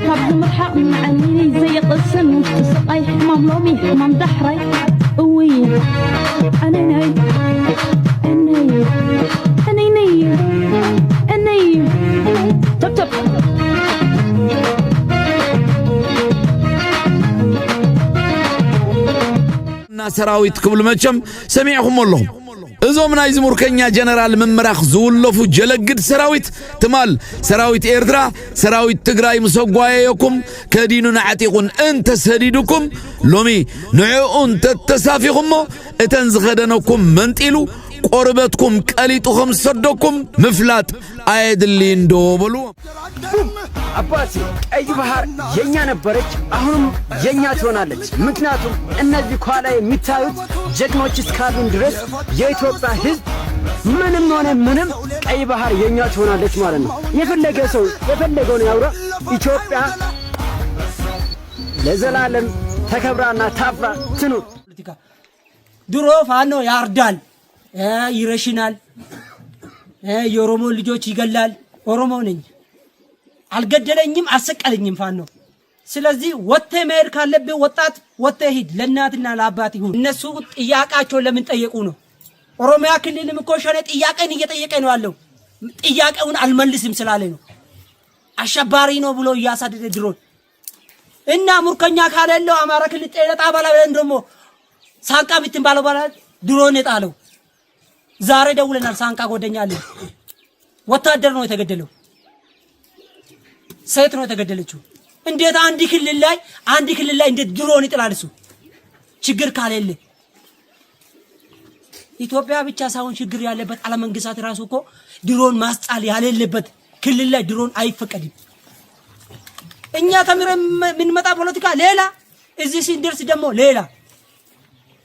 كابز مرحق عني زي قسم سقاي حمام لومي حمام دحري قوي أنا ناي تب تب سراويت قبل مچم سمعهم الله እዞም ናይ ዝሙርከኛ ጀነራል መምራኽ ዝውለፉ ጀለግድ ሰራዊት ትማል ሰራዊት ኤርትራ ሰራዊት ትግራይ ምሰጓየኩም ከዲኑን ዓጢቁን እንተ ሰዲዱኩም ሎሚ ንዑኡን ተተሳፊኹሞ እተን ዝኸደነኩም መንጢሉ ቆርበትኩም ቀሊጡኹም ሰደኩም ምፍላጥ አይድልኝ ዶበሉ አባሲ ቀይ ባህር የኛ ነበረች አሁንም የኛ ትሆናለች ምክንያቱም እነዚህ ኳላ የሚታዩት ጀግኖች እስካሉን ድረስ የኢትዮጵያ ሕዝብ ምንም ሆነ ምንም ቀይ ባህር የኛ ትሆናለች ማለት ነው የፈለገ ሰው የፈለገውን ያውራ ኢትዮጵያ ለዘላለም ተከብራና ታፍራ ትኑር ድሮ ፋኖ ያርዳል ይረሽናል የኦሮሞ ልጆች ይገላል ኦሮሞ ነኝ አልገደለኝም አሰቀለኝም ፋኖ ስለዚህ ወጥተ መሄድ ካለብህ ወጣት ወጥተ ሂድ ለእናትና ለአባት ይሁን እነሱ ጥያቄያቸው ለምን ጠየቁ ነው ኦሮሚያ ክልልም እኮ ሸኔ ጥያቄን እየጠየቀ ነው ያለው ጥያቄውን አልመልስም ስላለ ነው አሸባሪ ነው ብሎ ያሳደደ ድሮን እና ሙርከኛ ካለለው አማራ ክልል ጤና ጣቢያ ላይ እንደሞ ሳንቃ ምትባለው ባላ ድሮን የጣለው ዛሬ ደውለናል ሳንቃ ጎደኛለ ወታደር ነው የተገደለው ሴት ነው የተገደለችው እንዴት አንድ ክልል ላይ እንዴት ድሮን ይጥላል እሱ ችግር ካለለ ኢትዮጵያ ብቻ ሳይሆን ችግር ያለበት ዓለም መንግስታት ራሱ እኮ ድሮን ማስጣል ያለበት ክልል ላይ ድሮን አይፈቀድም እኛ ተምረን ምን መጣ ፖለቲካ ሌላ እዚህ ሲንደርስ ደግሞ ሌላ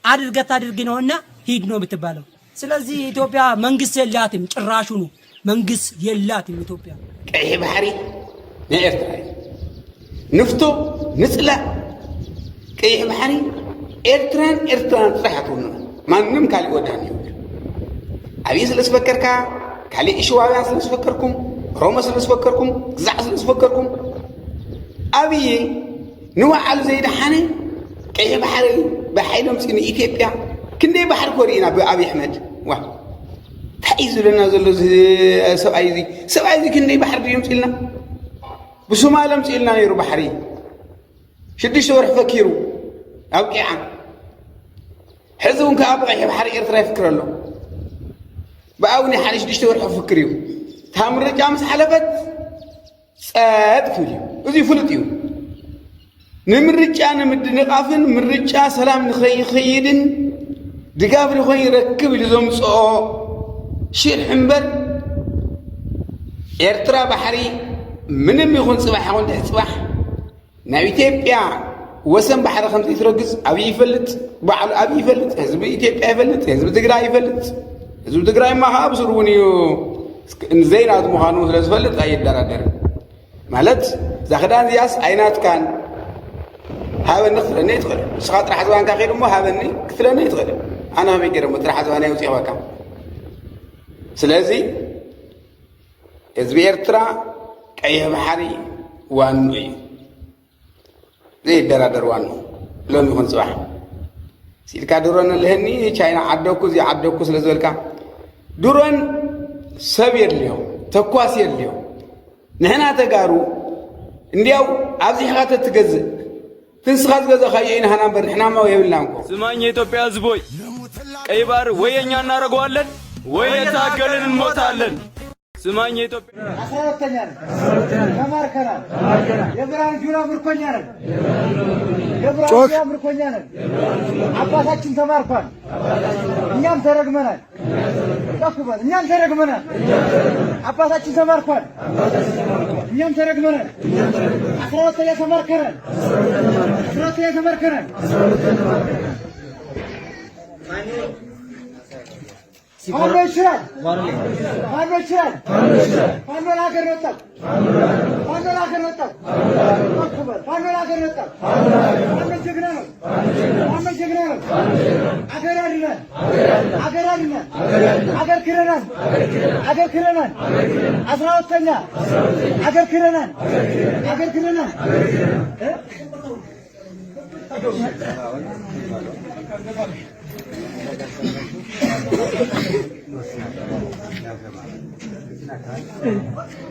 አድርገት ነውና ሂድ ነው የምትባለው ስለዚህ ኢትዮጵያ መንግስት የላትም ጭራሹ ነው መንግስት የላትም ኢትዮጵያ ቀይ ባህሪ نيرترا نفتو نسلا كي بحري إيرتران صحتونا ما نم كالي وداني أبي سلس فكركا كالي إشواء سلس فكركم روما سلس فكركم زع سلس فكركم أبي نوع على زيد حني كي بحري بحيلهم سكن إثيوبيا كندي بحر كورينا بأبي أحمد واه تحيز لنا زلوا سبعيزي كندي بحر ديوم سيلنا بسومالم سئلنا يرو بحري شدش ورح فكيرو أوقعا حزون كأبغى بحري إرترا يفكر له بأوني حالي شدش ورح فكريو تامر جامس حلفت ساد فيليو وزي فلتيو نمر رجعنا مد نقافن من رجع سلام خيدن دقابر خوي يركب لزوم صو شير حنبل إرترا بحري منم يخون صباح يخون تحت صباح نبي إثيوبيا وسم بحر خمسة يترقص أبي يفلت بعض أبي يفلت حزب إثيوبيا يفلت حزب تجرا يفلت حزب تجرا ما هاب سرونيو زين هذا مهانو ثلاث فلت أي درادر مالت زخدان زياس عينات كان هذا النخل نيتغل شخاطر حزوان كخير مو هذا الني كثر نيتغل أنا ما يقدر متر حزوان يوصي وكم سلازي حزب إرترا أي بحري وانو زي الدرادر وانو لون يكون صباح سيلكا دوران الهني شاينا عدوكو زي عدوكو سلازولكا دوران سبير اليوم تقواسي اليوم نحنا تقارو انديو عبزي حقات تتقزق تنسخات قزا خيين هنا برحنا ما ويبلنكو سمعني إثيوبيا زبوي كي بار وين يانا رغوالن وين تاكلن نموتالن سمعني إثيوبيا أخرتنا كماركنا يبران جونا مركونيانا يبران جونا مركونيانا عباساتين تماركوان نيام ترقمنا تفكبال نيام ترقمنا عباساتين تماركوان نيام ترقمنا أخرتنا تماركنا أخرتنا تماركنا ፋኖ ይችላል። ፋኖ ይችላል። ፋኖ ለሀገር ወጣት ፋኖ ለሀገር ወጣት ፋኖ ለሀገር ወጣት ፋኖ ጀግና ነው። ፋኖ ጀግና ነው። አገር ያድናል። አገር ያድናል። አገር ክረናል። አገር ክረናል። 12ኛ አገር ክረናል። አገር ክረናል።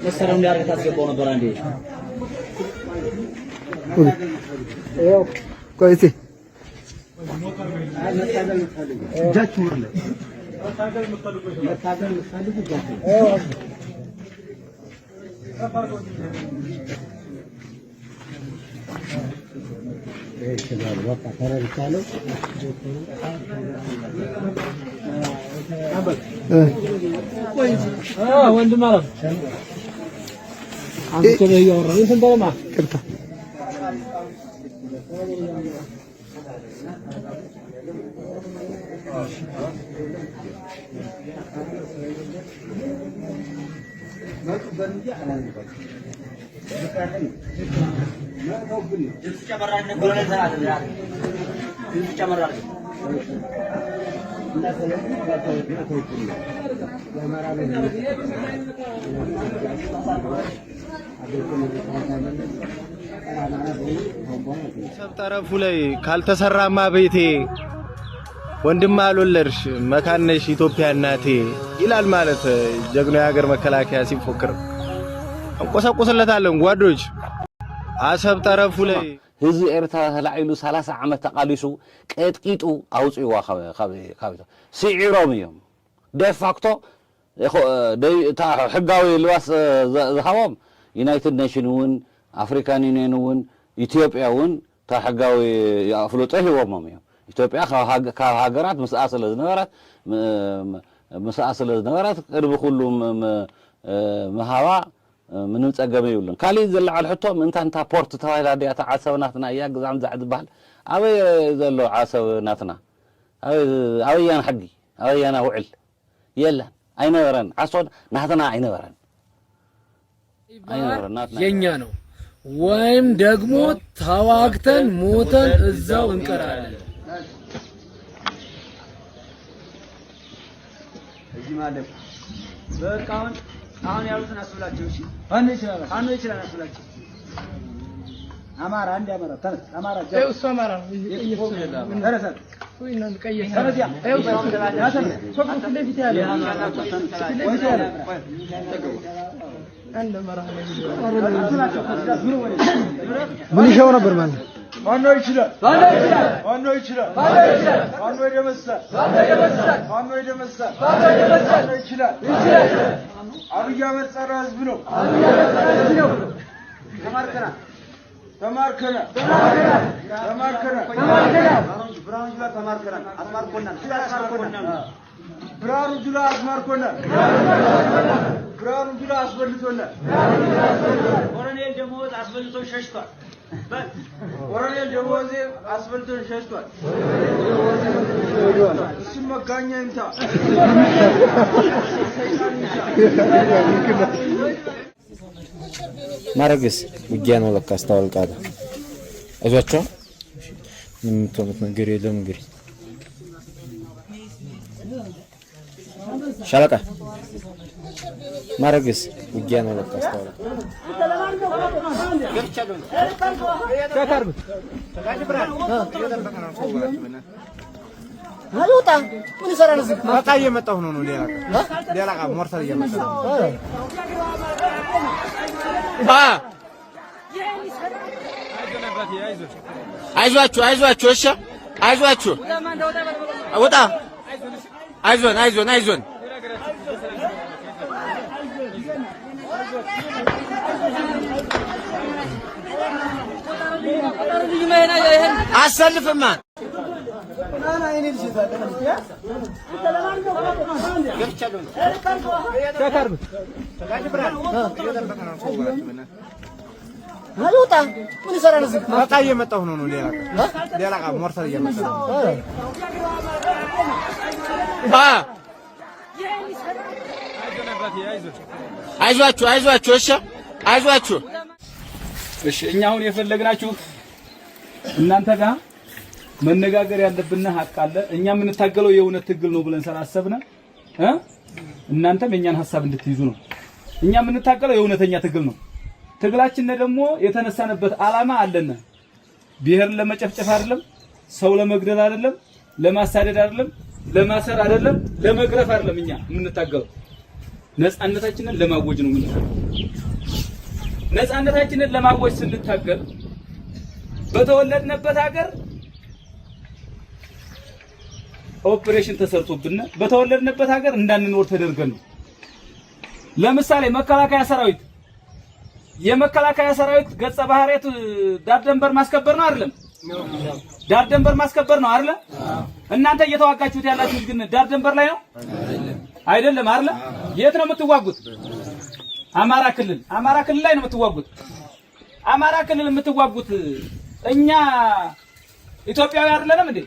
መሰረም ላይ አርገታ አስገባው ነበር አንዴ ቆይ እስኪ ወንድም አለ አንተ በያወራ እንትን በለማ ቅርታ ጠረፉ ላይ ካልተሰራማ ቤቴ ወንድም አልወለድሽ መካነሽ ኢትዮጵያ እናቴ ይላል ማለት ጀግናው የሀገር መከላከያ ሲፎክር እንቆሰቆስለታለን ጓዶች። አሰብ ጠረፉ ላይ ህዝቢ ኤርትራ ተላዒሉ 30 ዓመት ተቃሊሱ ቀጥቂጡ አውጽዋ ካብቶ ሲዒሮም እዮም ደፋክቶ ሕጋዊ ልዋስ ዝሃቦም ዩናይትድ ኔሽን እውን አፍሪካን ዩኒየን እውን ኢትዮጵያ እውን ሕጋዊ ኣፍልጦ ሂቦሞም እዮም። ኢትዮጵያ ካብ ሃገራት ምስኣ ስለ ዝነበረት ቅድሚ ኩሉ ምሃባ ምንም ፀገም ይብሉን። ካሊእ ዝለዓል ሕቶ ምንታንታ ፖርት ተባሂላ ዲያታ ዓሰብ ናትና እያ ግዛም ዛዕ ዝበሃል ኣበይ ዘሎ ዓሰብ ናትና ኣበያና ሕጊ ኣበያና ውዕል የለን አይነበረን። ዓሰብ ናትና አይነበረን የኛ ነው ወይም ደግሞ ተዋግተን ሞተን እዛው እንቀራለን። እዚህ ማለት በቃ አሁን ያሉትን አስብላችሁ። እሺ አኑ ይችላል አስብላችሁ። አማራ አንድ አማራ ተነስ። አማራ ጃው እሱ አማራ ነው። ተነስ ወይ ነው ቀየሰ ተነስ። ያ አይው ሶፍ ለፊት ያለ አንድ አማራ ምን ይሻው ነበር ማለት ማን ነው ይችላል? ማን ነው ይችላል? ማን ነው ይደመሳል? ማን ነው ይደመሳል? ማን ነው ይችላል? አብይ አህመድ ጸረ ህዝብ ነው። ተማርከና ብርሃኑ ጁላ አስበልቶናል። ኮሎኔል ደሞዝ አስበልቶ ሸሽቷል። ኮሎኔል ደሞዝ አስበልቶ ሸሽቷል። እሱም መጋኛ ይምታ። ማረግስ ውጊያ ነው ለካ አስተዋልቃለሁ። አይዟቸው የምትሆኑት ነገር የለም እንግዲህ ሻለቃ ማረግስ ውጊያ ነው ለካ አስተዋልቃለሁ። አሉታ ምን ይሰራል እዚህ? በቃ እየመጣሁ ነው። ሌላ ሞርታር እየመጣሁ ነው። አይዟችሁ እሺ አይዟችሁ ወጣ አይዞን አሰልፍማ አሉታ ምን ይሰራል እዚህ? በቃ እየመጣሁ ነው። ሌላ ሞርታር እየመጣሁ ነው። አይዟችሁ አይዟችሁ እሺ አይዟችሁ እሺ እኛ አሁን የፈለግናችሁ እናንተ ጋር መነጋገር ያለብን ሀቅ አለ እኛ የምንታገለው የእውነት ትግል ነው ብለን ሰላሰብና እናንተም የኛን ሐሳብ እንድትይዙ ነው እኛ የምንታገለው የእውነተኛ ትግል ነው ትግላችን ደግሞ የተነሳነበት ዓላማ አለና ብሔር ለመጨፍጨፍ አይደለም ሰው ለመግደል አይደለም ለማሳደድ አይደለም ለማሰር አይደለም ለመግረፍ አይደለም እኛ የምንታገለው ነፃነታችንን ለማወጅ ነው የምንታገለው ነፃነታችንን ለማወጅ ስንታገል በተወለድንበት ሀገር ኦፕሬሽን ተሰርቶብን በተወለድንበት ሀገር እንዳንኖር ተደርገን ነው ለምሳሌ መከላከያ ሰራዊት የመከላከያ ሰራዊት ገጸ ባህሪያት ዳር ድንበር ማስከበር ነው አይደለም ዳር ድንበር ማስከበር ነው አይደል እናንተ እየተዋጋችሁት ያላችሁት ግን ዳር ድንበር ላይ ነው አይደለም አይደል የት ነው የምትዋጉት አማራ ክልል ላይ ነው የምትዋጉት አማራ ክልል የምትዋጉት እኛ ኢትዮጵያዊ አይደለንም እንዴ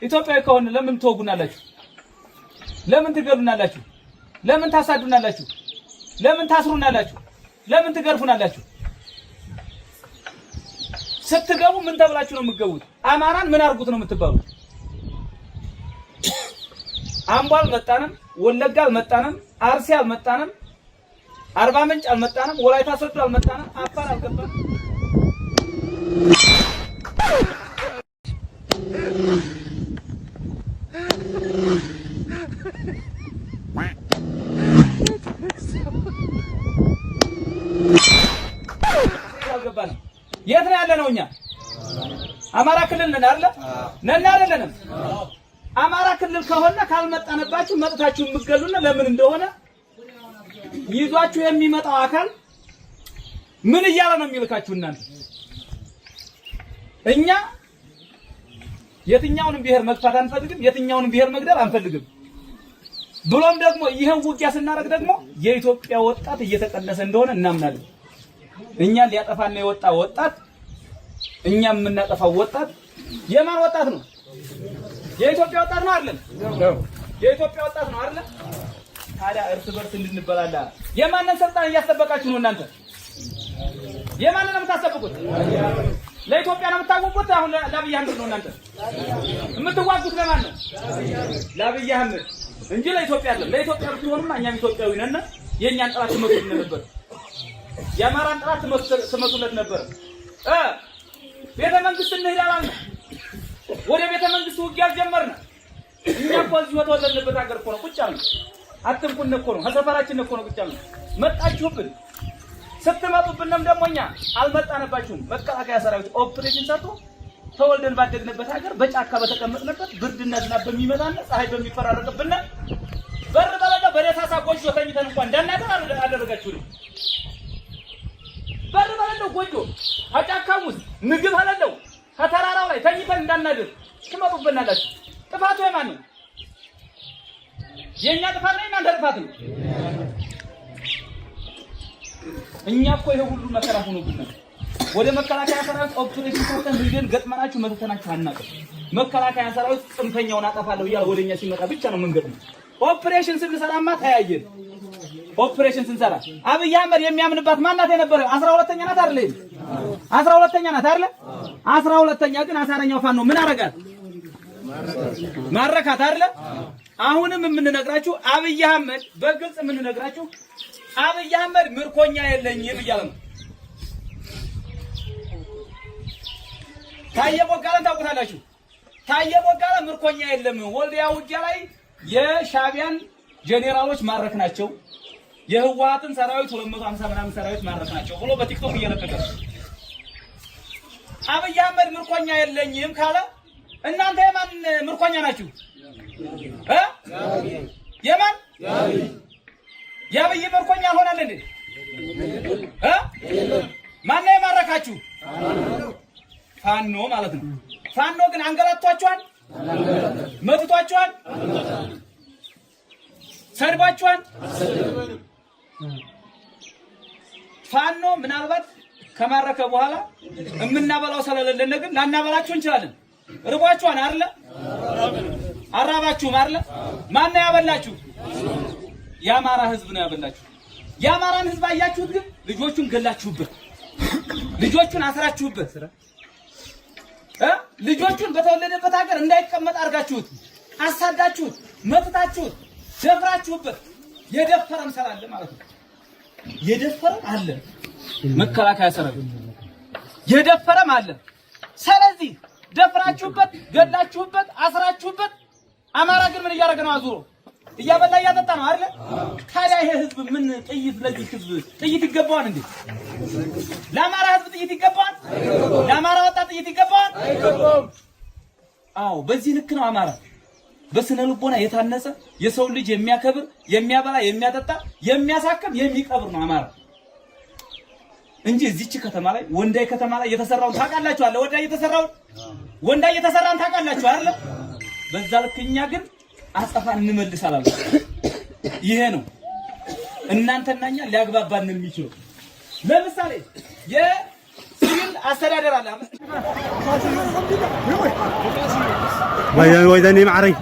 ኢትዮጵያዊ ከሆነ ለምን ትወጉናላችሁ ለምን ትገሉናላችሁ ለምን ታሳዱናላችሁ ለምን ታስሩናላችሁ ለምን ትገርፉናላችሁ ስትገቡ ምን ተብላችሁ ነው የምትገቡት አማራን ምን አርጉት ነው የምትባሉት አምባል መጣንም ወለጋ አልመጣንም አርሲ አልመጣንም አርባ ምንጭ አልመጣንም ወላይታ ሶዶ አልመጣንም አፋር አልገባንም አልገባንም የት ነው ያለነው እኛ አማራ ክልል ነን አይደለንም አማራ ክልል ከሆነ ካልመጣነባችሁ መጥታችሁ የምትገሉና ለምን እንደሆነ ይዟችሁ የሚመጣው አካል ምን እያለ ነው የሚልካችሁ እናንተ እኛ የትኛውንም ብሔር መግፋት አንፈልግም የትኛውንም ብሔር መግደል አንፈልግም ብሎም ደግሞ ይሄን ውጊያ ስናደርግ ደግሞ የኢትዮጵያ ወጣት እየተቀነሰ እንደሆነ እናምናለን እኛን ሊያጠፋና የወጣ ወጣት እኛም የምናጠፋው ወጣት የማን ወጣት ነው የኢትዮጵያ ወጣት ነው አይደል የኢትዮጵያ ወጣት ነው አይደል ታዲያ እርስ በርስ እንድንበላላ የማንን ስልጣን እያስጠበቃችሁ ነው እናንተ የማንን ነው የምታስጠብቁት ለኢትዮጵያ ነው የምታውቁት አሁን ለአብይ አህመድ ነው እናንተ የምትዋጉት ለማን ነው ለአብይ አህመድ እንጂ ለኢትዮጵያ አይደለም ለኢትዮጵያ ብትሆኑማ እኛም ኢትዮጵያዊ ነን የኛን ጥራት ትመቱልን ነበር የአማራን ጥራት ትመቱለት ነበር ቤተ መንግስት እንሄዳለን ወደ ቤተ መንግስት ውጊያ ጀመርን እኛ እኮ እዚህ ወተወለድንበት ሀገር እኮ ነው ቁጭ አልን አትንኩን እኮ ነው ሀሰፈራችን እኮ ነው ቁጭ አልን መጣችሁብን ስትመጡብንም ደግሞ እኛ አልመጣንባችሁም መከላከያ ሰራዊት ኦፕሬሽን ሰርቶ ተወልደን ባደግንበት ሀገር በጫካ በተቀመጥንበት ብርድና ዝናብ በሚመጣና ፀሐይ በሚፈራረቅብን በር በለጋ በደሳሳ ጎጆ ተኝተን እንኳን እንዳናደር አደረጋችሁ ነው በር በለጋ ጎጆ አጫካው ውስጥ ምግብ አለለው ከተራራው ላይ ተኝተን እንዳናደር ትመጡብናላችሁ ጥፋቱ የማን ነው የኛ ጥፋት ነው እናንተ ጥፋት ነው እኛ እኮ ይሄ ሁሉ መከራ ሆኖብናል ወደ መከላከያ ሰራዊት ኦፕሬሽን ሰርተን ሄደን ገጥመናችሁ መተናችሁ አናውቅም መከላከያ ሰራዊት ጽንፈኛውን አጠፋለሁ እያለ ወደኛ ሲመጣ ብቻ ነው መንገድ ነው ኦፕሬሽን ስንሰራማ ታያየን ኦፕሬሽን ስንሰራ አብይ አህመድ የሚያምንባት ማናት የነበረ 12ኛ ናት አይደል 12ኛ ናት አይደል 12ኛ ግን አሳረኛው ፋኖ ምን አረጋት ማረካት አይደል አሁንም የምንነግራችሁ አብይ አህመድ በግልጽ የምንነግራችሁ አብይ አህመድ ምርኮኛ የለኝም እያለ ነው ታየ ቦጋለን ታውቁታላችሁ ታየ ቦጋለ ምርኮኛ የለም ወልዲያ ውጊያ ላይ የሻቢያን ጄኔራሎች ማረክናቸው የህዋሃትን ሰራዊት 250 ምናምን ሰራዊት ማረክናቸው ብሎ በቲክቶክ እየለቀቀ አብይ አህመድ ምርኮኛ የለኝም ካለ እናንተ የማን ምርኮኛ ናችሁ የማን የአብይ ምርኮኛ ሆናል እንዴ ማን ነው የማረካችሁ ፋኖ ማለት ነው ፋኖ ግን አንገላቷቸዋል መትቷቸዋል ሰድባቸዋል ፋኖ ምናልባት ከማረከ በኋላ እምናበላው ስለሌለን ግን ላናበላችሁ እንችላለን ርቧቸዋል አይደል አራባችሁም አይደለ? ማን ነው ያበላችሁ? የአማራ ህዝብ ነው ያበላችሁ። የአማራን ህዝብ አያችሁት? ግን ልጆቹን ገላችሁበት፣ ልጆቹን አስራችሁበት፣ ልጆቹን በተወለደበት ሀገር እንዳይቀመጥ አድርጋችሁት፣ አሳዳችሁት፣ መጥታችሁት፣ ደፍራችሁበት። የደፈረም ሰራለ ማለት ነው። የደፈረም አለ መከላከያ ሰራዊት የደፈረም አለ። ስለዚህ ደፍራችሁበት፣ ገላችሁበት፣ አስራችሁበት። አማራ ግን ምን እያደረገ ነው? አዙሮ እያበላ እያጠጣ ነው አይደል? ታዲያ ይሄ ህዝብ ምን ጥይት ለዚህ ህዝብ ጥይት ይገባዋል እንዴ? ለአማራ ህዝብ ጥይት ይገባዋል? ለአማራ ወጣት ጥይት ይገባዋል? አዎ፣ በዚህ ልክ ነው አማራ በስነ ልቦና የታነጸ የሰው ልጅ የሚያከብር የሚያበላ የሚያጠጣ የሚያሳክም የሚቀብር ነው አማራ እንጂ እዚች ከተማ ላይ ወንዳይ ከተማ ላይ የተሰራውን ታውቃላችሁ አለ ወንዳይ የተሰራን ታውቃላችሁ አይደል? በዛ ልክኛ ግን አጸፋ እንመልሳለን። ይሄ ነው እናንተና እኛ ሊያግባባን የሚችለው። ለምሳሌ የሲቪል አስተዳደር አለ ወይዘኔ ማዕረይ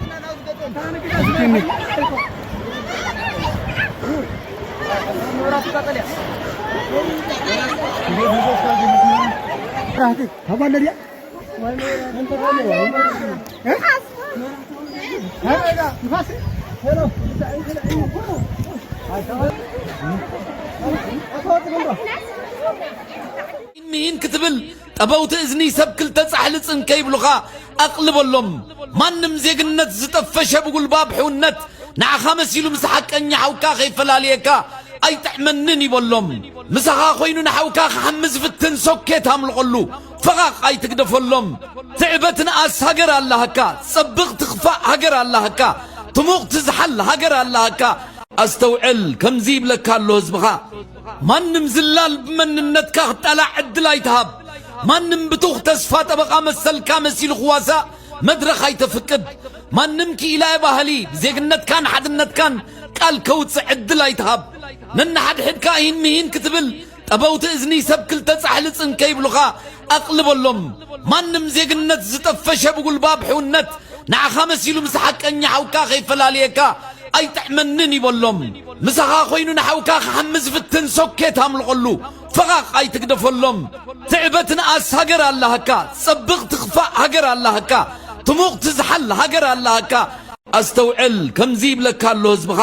مين كتبل ጠበውት እዝኒ ሰብ ክልተ ጻሕልጽን ከይብሉኻ ኣቕልበሎም ማንም ዜግነት ዝጠፈሸ ብጉልባብ ሕውነት ንዓኻ መሲሉ ምስ ሓቀኛ ሓውካ ኸይፈላለየካ ኣይጥዕመንን ይበሎም ምሳኻ ኾይኑ ንሓውካ ክሓምዝ ፍትን ሶኬት ኣምልቐሉ ፈቓቕ ኣይትግደፈሎም ትዕበት ንኣስ ሃገር ኣለሃካ ጸብቕ ትኽፋእ ሃገር ኣለሃካ ትሙቕ ትዝሓል ሃገር ኣለሃካ ኣስተውዕል ከምዚ ይብለካ ኣሎ ህዝብኻ ማንም ዝላል ብመንነትካ ክጠላዕ ዕድል ኣይትሃብ ማንም ብቱኽ ተስፋ ጠበቓ መሰልካ መሲሉ ኽዋሳ መድረኽ ኣይተፍቅድ ማንም ክኢላየ ባህሊ ብዜግነትካን ሓድነትካን ቃል ከውፅእ ዕድል ኣይትሃብ ነናሓድሕድካ ይህን ክትብል ጠበውቲ እዝኒ ሰብ ክልተ ጻሕልጽን ከይብሉኻ ኣቕልበሎም ማንም ዜግነት ዝጠፈሸ ብጉልባብ ሕውነት ንዓኻ መሲሉ ምስ ሓቀኛ ሓውካ ኸይፈላለየካ ኣይጥዕመንን ይበሎም ምሳኻ ኾይኑ ንሓውካ ክሓምዝ ፍትን ሶኬት ኣምልቐሉ ፈቓቕ ኣይትግደፈሎም ትዕበት ንኣስ ሃገር ኣለሃካ ጸብቕ ትኽፋእ ሃገር ኣለሃካ ትሙቕ ትዝሓል ሃገር ኣለሃካ ኣስተውዕል ከምዚ ይብለካ ኣሎ ህዝብኻ